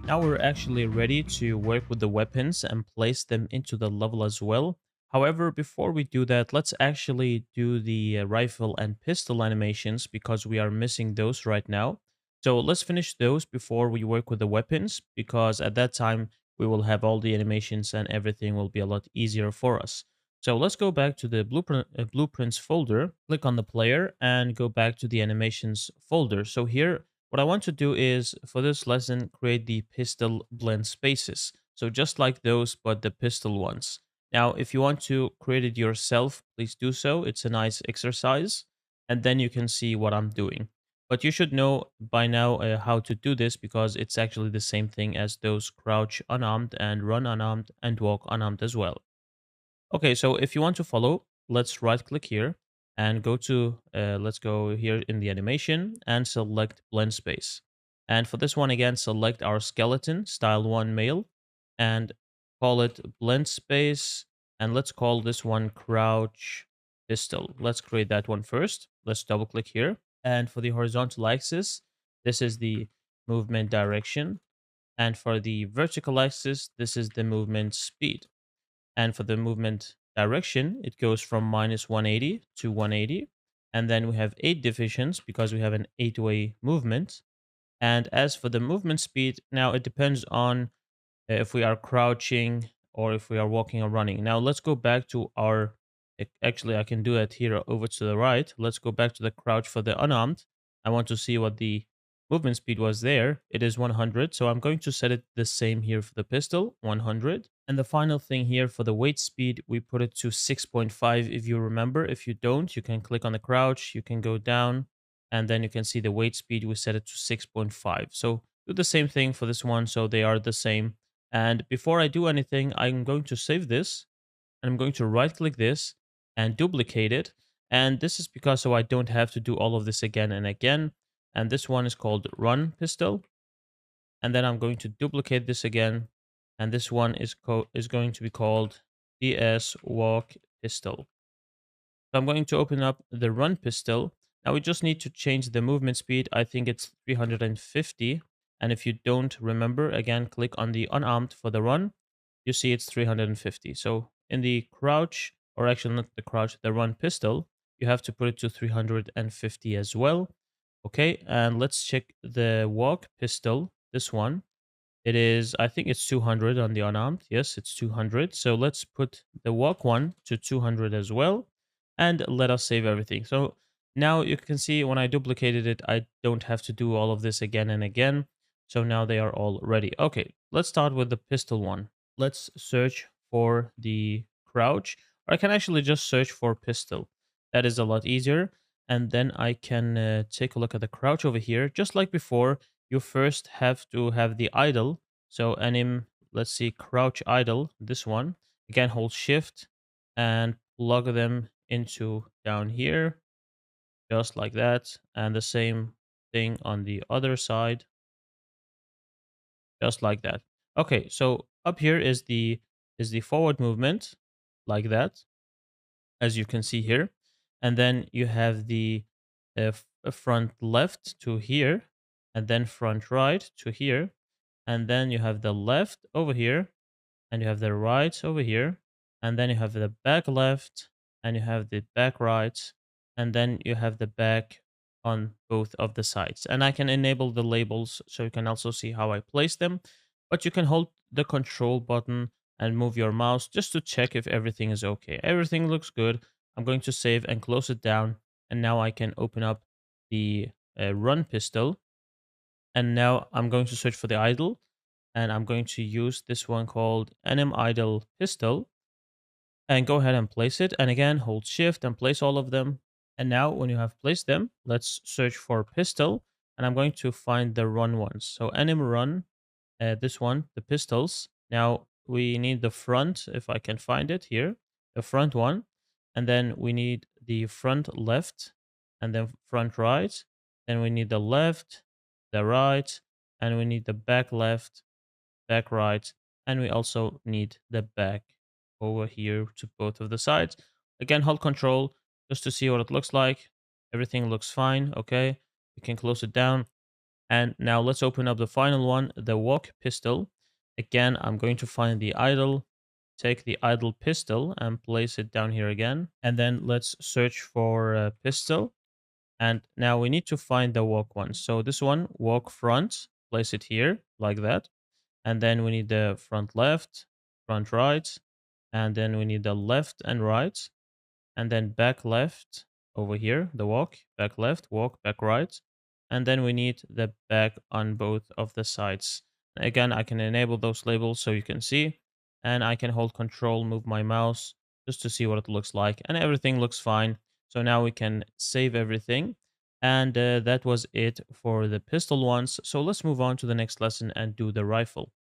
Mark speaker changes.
Speaker 1: Now we're actually ready to work with the weapons and place them into the level as well. However, before we do that, let's actually do the rifle and pistol animations because we are missing those right now. So let's finish those before we work with the weapons because at that time we will have all the animations and everything will be a lot easier for us. So let's go back to the blueprints folder, click on the player and go back to the animations folder. So here what I want to do is, for this lesson, create the pistol blend spaces. So just like those, but the pistol ones. Now, if you want to create it yourself, please do so. It's a nice exercise. And then you can see what I'm doing. But you should know by now how to do this because it's actually the same thing as those crouch unarmed and run unarmed and walk unarmed as well. Okay, so if you want to follow, let's right click here and go to, let's go here in the animation and select blend space. And for this one, again, select our skeleton, style 1 male, and call it blend space. And let's call this one crouch pistol. Let's create that one first. Let's double click here. And for the horizontal axis, this is the movement direction. And for the vertical axis, this is the movement speed. And for the movement direction, it goes from minus 180 to 180. And then we have 8 divisions because we have an 8-way movement. And as for the movement speed, now it depends on if we are crouching or if we are walking or running. Now let's go back to our, actually I can do it here over to the right. Let's go back to the crouch for the unarmed. I want to see what the movement speed was there. It is 100. So I'm going to set it the same here for the pistol, 100. And the final thing here for the weight speed, we put it to 6.5 if you remember. If you don't, you can click on the crouch, you can go down, and then you can see the weight speed, we set it to 6.5. So do the same thing for this one, so they are the same. And before I do anything, I'm going to save this and I'm going to right click this and duplicate it. And this is because so I don't have to do all of this again and again. And this one is called run pistol. And then I'm going to duplicate this again. And this one is going to be called DS walk pistol. So I'm going to open up the run pistol. Now we just need to change the movement speed. I think it's 350. And if you don't remember, again, click on the unarmed for the run. You see it's 350. So in the crouch, or actually not the crouch, the run pistol, you have to put it to 350 as well. Okay, and let's check the walk pistol, this one. It is, I think it's 200 on the unarmed. Yes, it's 200. So let's put the walk one to 200 as well. And let us save everything. So now you can see when I duplicated it, I don't have to do all of this again and again. So now they are all ready. Okay, let's start with the pistol one. Let's search for the crouch. Or I can actually just search for pistol. That is a lot easier. And then I can take a look at the crouch over here. Just like before, you first have to have the idle. So anim, let's see, crouch idle, this one. Again, hold shift and plug them into down here, just like that. And the same thing on the other side, just like that. Okay, so up here is the forward movement, like that, as you can see here. And then you have the front left to here, and then front right to here. And then you have the left over here, and you have the right over here, and then you have the back left, and you have the back right, and then you have the back on both of the sides. And I can enable the labels so you can also see how I place them, but you can hold the control button and move your mouse just to check if everything is okay. Everything looks good. I'm going to save and close it down, and now I can open up the run pistol, and now I'm going to search for the idle, and I'm going to use this one called anim idle pistol, and go ahead and place it. And again, hold shift and place all of them. And now when you have placed them, let's search for pistol, and I'm going to find the run ones. So anim run, this one, the pistols. Now we need the front, if I can find it here, the front one. And then we need the front left, and then front right. Then we need the left, the right, and we need the back left, back right, and we also need the back over here to both of the sides. Again, hold control just to see what it looks like. Everything looks fine. Okay, we can close it down. And now let's open up the final one, the walk pistol. Again, I'm going to find the idle, take the idle pistol and place it down here again. And then let's search for pistol. And now we need to find the walk one. So this one, walk front, place it here like that. And then we need the front left, front right, and then we need the left and right, and then back left over here, the walk, back right, and then we need the back on both of the sides. Again, I can enable those labels so you can see, and I can hold control, move my mouse just to see what it looks like, and everything looks fine. So now we can save everything. And that was it for the pistol ones. So let's move on to the next lesson and do the rifle.